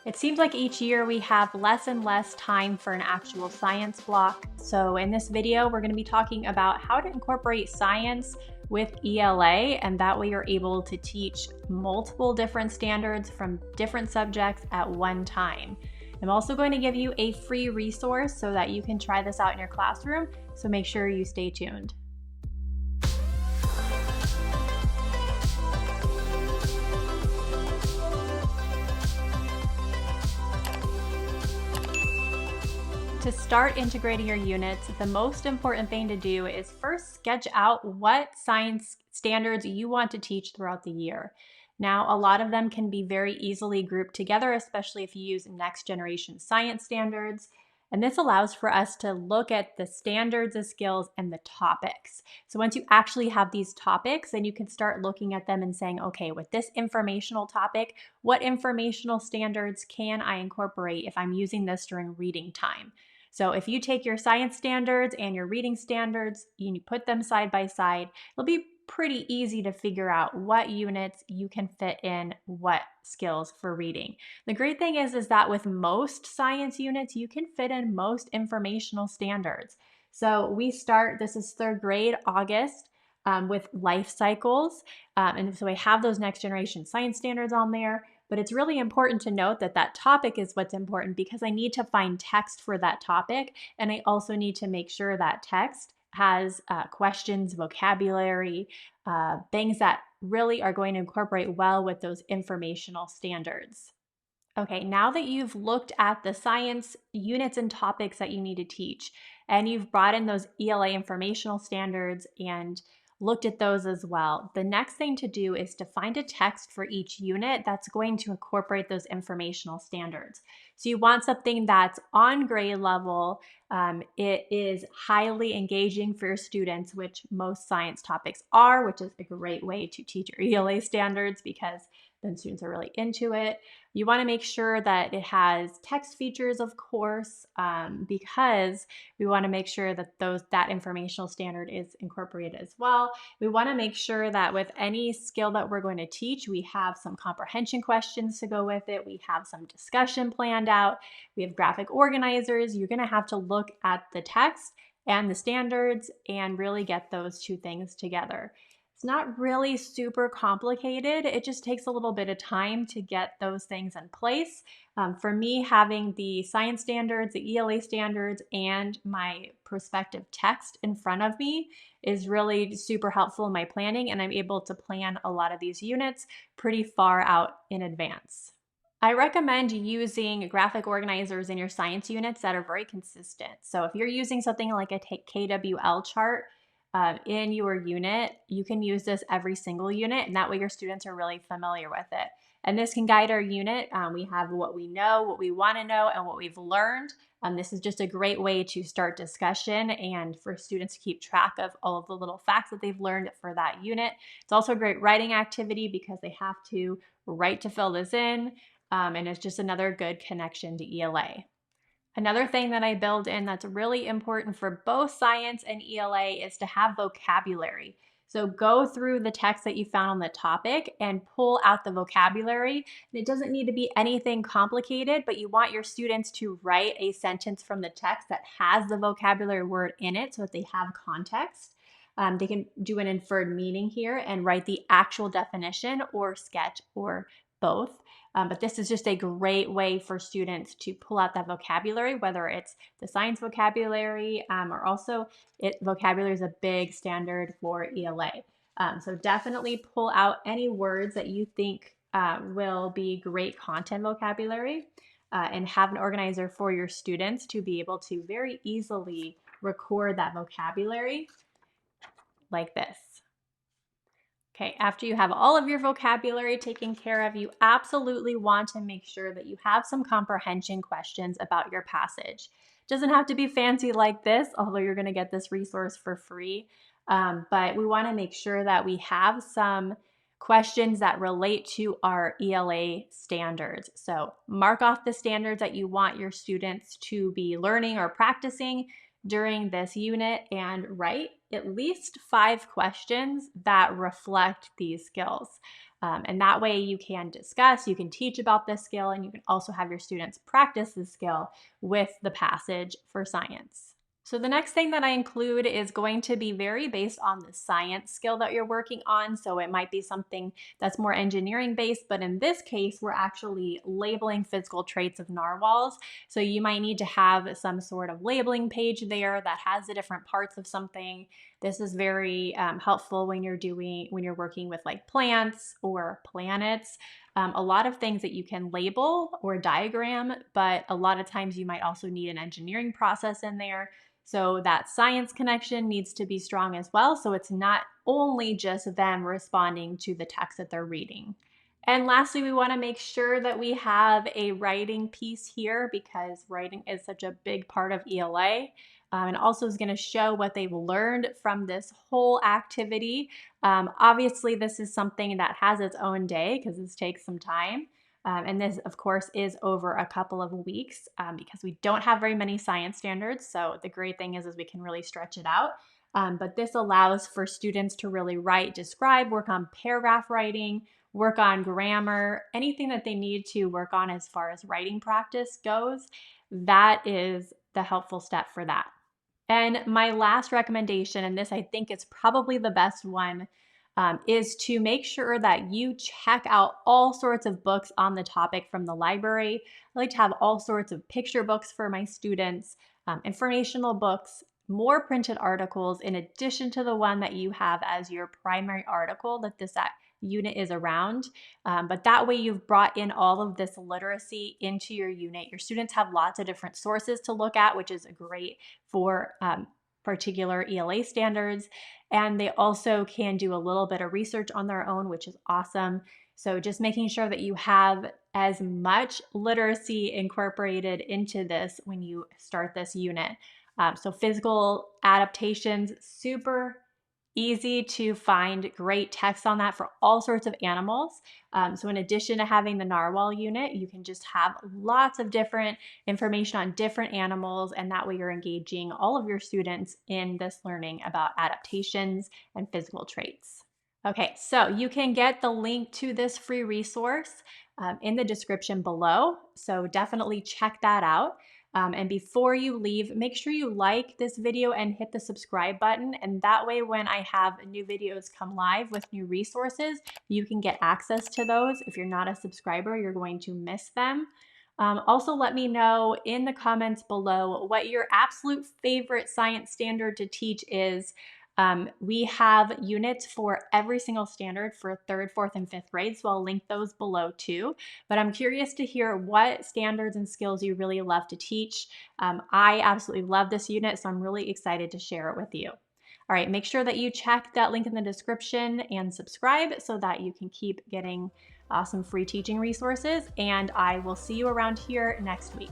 It seems like each year we have less and less time for an actual science block. So in this video, we're going to be talking about how to incorporate science with ELA, and that way you're able to teach multiple different standards from different subjects at one time. I'm also going to give you a free resource so that you can try this out in your classroom, so make sure you stay tuned. To start integrating your units, the most important thing to do is first sketch out what science standards you want to teach throughout the year. Now, a lot of them can be very easily grouped together, especially if you use next generation science standards. And this allows for us to look at the standards, the skills, and the topics. So once you actually have these topics, then you can start looking at them and saying, okay, with this informational topic, what informational standards can I incorporate if I'm using this during reading time? So if you take your science standards and your reading standards, you put them side by side, it'll be pretty easy to figure out what units you can fit in what skills for reading. The great thing is that with most science units, you can fit in most informational standards. So we start, this is third grade, August, with life cycles. And so I have those next generation science standards on there. But it's really important to note that that topic is what's important because I need to find text for that topic. And I also need to make sure that text has questions, vocabulary, things that really are going to incorporate well with those informational standards. Okay, now that you've looked at the science units and topics that you need to teach, and you've brought in those ELA informational standards and looked at those as well, the next thing to do is to find a text for each unit that's going to incorporate those informational standards. So you want something that's on grade level, it is highly engaging for your students, which most science topics are, which is a great way to teach your ELA standards because then students are really into it. You want to make sure that it has text features, of course, because we want to make sure that that informational standard is incorporated as well. We want to make sure that with any skill that we're going to teach, we have some comprehension questions to go with it. We have some discussion planned out. We have graphic organizers. You're going to have to look at the text and the standards and really get those two things together. It's not really super complicated. It just takes a little bit of time to get those things in place. For me, having the science standards, the ELA standards, and my prospective text in front of me is really super helpful in my planning, and I'm able to plan a lot of these units pretty far out in advance. I recommend using graphic organizers in your science units that are very consistent. So if you're using something like a KWL chart, in your unit, you can use this every single unit, and that way your students are really familiar with it. And this can guide our unit. We have what we know, what we want to know, and what we've learned. This is just a great way to start discussion and for students to keep track of all of the little facts that they've learned for that unit. It's also a great writing activity because they have to write to fill this in, and it's just another good connection to ELA. Another thing that I build in that's really important for both science and ELA is to have vocabulary. So go through the text that you found on the topic and pull out the vocabulary. It doesn't need to be anything complicated, but you want your students to write a sentence from the text that has the vocabulary word in it so that they have context. They can do an inferred meaning here and write the actual definition or sketch or both. But this is just a great way for students to pull out that vocabulary, whether it's the science vocabulary or also vocabulary is a big standard for ELA. So definitely pull out any words that you think will be great content vocabulary and have an organizer for your students to be able to very easily record that vocabulary like this. Okay, after you have all of your vocabulary taken care of, you absolutely want to make sure that you have some comprehension questions about your passage. It doesn't have to be fancy like this, although you're going to get this resource for free. But we want to make sure that we have some questions that relate to our ELA standards. So mark off the standards that you want your students to be learning or practicing. during this unit and write at least 5 questions that reflect these skills. And that way you can discuss, you can teach about this skill, and you can also have your students practice the skill with the passage for science. So the next thing that I include is going to be very based on the science skill that you're working on. So it might be something that's more engineering based, but in this case, we're actually labeling physical traits of narwhals. So you might need to have some sort of labeling page there that has the different parts of something. This is very helpful when you're working with like plants or planets. A lot of things that you can label or diagram, but a lot of times you might also need an engineering process in there. So that science connection needs to be strong as well. So it's not only just them responding to the text that they're reading. And lastly, we want to make sure that we have a writing piece here because writing is such a big part of ELA. And also is going to show what they've learned from this whole activity. Obviously, this is something that has its own day because this takes some time. And this, of course, is over a couple of weeks because we don't have very many science standards. So the great thing is we can really stretch it out. But this allows for students to really write, describe, work on paragraph writing, work on grammar, anything that they need to work on as far as writing practice goes. That is the helpful step for that. And my last recommendation, and this I think is probably the best one, is to make sure that you check out all sorts of books on the topic from the library. I like to have all sorts of picture books for my students, informational books, more printed articles in addition to the one that you have as your primary article that this unit is around. But that way you've brought in all of this literacy into your unit. Your students have lots of different sources to look at, which is great for particular ELA standards. And they also can do a little bit of research on their own, which is awesome. So just making sure that you have as much literacy incorporated into this when you start this unit. So physical adaptations, super easy to find great text on that for all sorts of animals. So in addition to having the narwhal unit, you can just have lots of different information on different animals, and that way you're engaging all of your students in this learning about adaptations and physical traits. Okay, so you can get the link to this free resource in the description below, so definitely check that out. And before you leave, make sure you like this video and hit the subscribe button. And that way, when I have new videos come live with new resources, you can get access to those. If you're not a subscriber, you're going to miss them. Also, let me know in the comments below what your absolute favorite science standard to teach is. We have units for every single standard for 3rd, 4th, and 5th grade, so I'll link those below too. But I'm curious to hear what standards and skills you really love to teach. I absolutely love this unit, so I'm really excited to share it with you. All right, make sure that you check that link in the description and subscribe so that you can keep getting awesome free teaching resources, and I will see you around here next week.